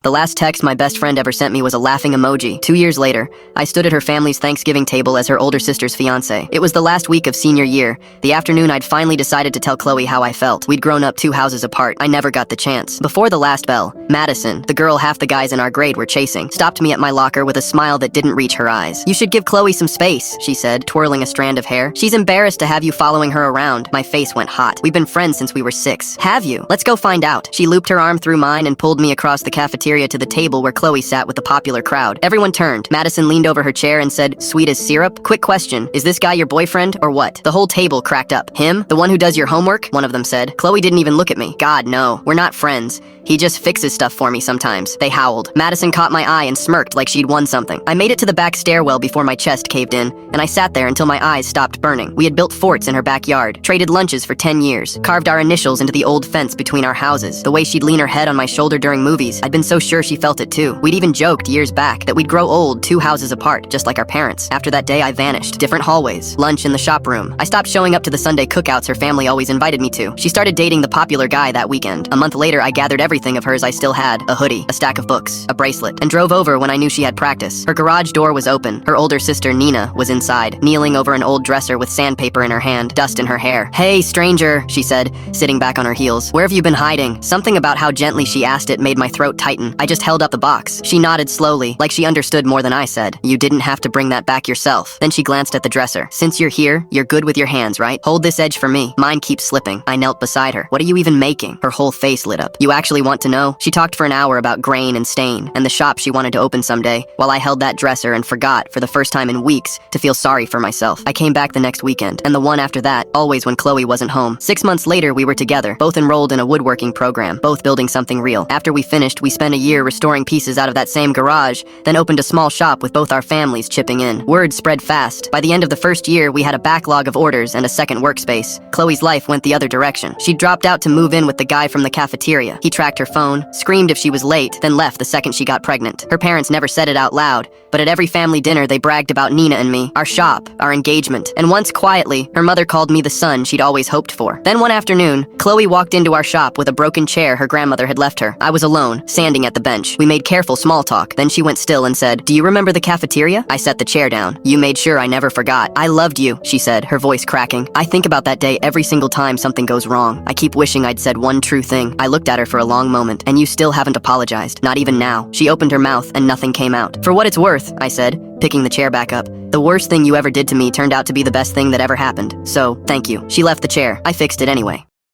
The last text my best friend ever sent me was a laughing emoji. 2 years later, I stood at her family's Thanksgiving table as her older sister's fiancé. It was the last week of senior year. The afternoon I'd finally decided to tell Chloe how I felt. We'd grown up 2 houses apart. I never got the chance. Before the last bell, Madison, the girl half the guys in our grade were chasing, stopped me at my locker with a smile that didn't reach her eyes. "You should give Chloe some space," she said, twirling a strand of hair. "She's embarrassed to have you following her around." My face went hot. "We've been friends since we were 6. "Have you? Let's go find out." She looped her arm through mine and pulled me across the cafeteria to the table where Chloe sat with the popular crowd. Everyone turned. Madison leaned over her chair and said, "Sweet as syrup? Quick question, is this guy your boyfriend or what?" The whole table cracked up. "Him? The one who does your homework?" one of them said. Chloe didn't even look at me. "God, no. We're not friends. He just fixes stuff for me sometimes." They howled. Madison caught my eye and smirked like she'd won something. I made it to the back stairwell before my chest caved in, and I sat there until my eyes stopped burning. We had built forts in her backyard, traded lunches for 10 years, carved our initials into the old fence between our houses. The way she'd lean her head on my shoulder during movies, I'd been so sure she felt it too. We'd even joked years back that we'd grow old 2 houses apart, just like our parents. After that day, I vanished. Different hallways, lunch in the shop room. I stopped showing up to the Sunday cookouts her family always invited me to. She started dating the popular guy that weekend. A month later, I gathered everything of hers I still had: a hoodie, a stack of books, a bracelet, and drove over when I knew she had practice. Her garage door was open. Her older sister, Nina, was inside, kneeling over an old dresser with sandpaper in her hand, dust in her hair. "Hey, stranger," she said, sitting back on her heels. "Where have you been hiding?" Something about how gently she asked it made my throat tighten. I just held up the box. She nodded slowly, like she understood more than I said. "You didn't have to bring that back yourself." Then she glanced at the dresser. "Since you're here, you're good with your hands, right? Hold this edge for me. Mine keeps slipping." I knelt beside her. "What are you even making?" Her whole face lit up. "You actually want to know?" She talked for an hour about grain and stain, and the shop she wanted to open someday, while I held that dresser and forgot, for the first time in weeks, to feel sorry for myself. I came back the next weekend, and the one after that, always when Chloe wasn't home. 6 months later, we were together, both enrolled in a woodworking program, both building something real. After we finished, we spent a year restoring pieces out of that same garage, then opened a small shop with both our families chipping in. Word spread fast. By the end of the first year, we had a backlog of orders and a second workspace. Chloe's life went the other direction. She dropped out to move in with the guy from the cafeteria. He tracked her phone, screamed if she was late, then left the second she got pregnant. Her parents never said it out loud, but at every family dinner they bragged about Nina and me, our shop, our engagement. And once quietly, her mother called me the son she'd always hoped for. Then one afternoon, Chloe walked into our shop with a broken chair her grandmother had left her. I was alone, standing at the bench. We made careful small talk. Then she went still and said, "Do you remember the cafeteria?" I set the chair down. "You made sure I never forgot." "I loved you," she said, her voice cracking. "I think about that day every single time something goes wrong. I keep wishing I'd said one true thing." I looked at her for a long moment. "And you still haven't apologized. Not even now." She opened her mouth and nothing came out. "For what it's worth," I said, picking the chair back up, "the worst thing you ever did to me turned out to be the best thing that ever happened. So, thank you." She left the chair. I fixed it anyway.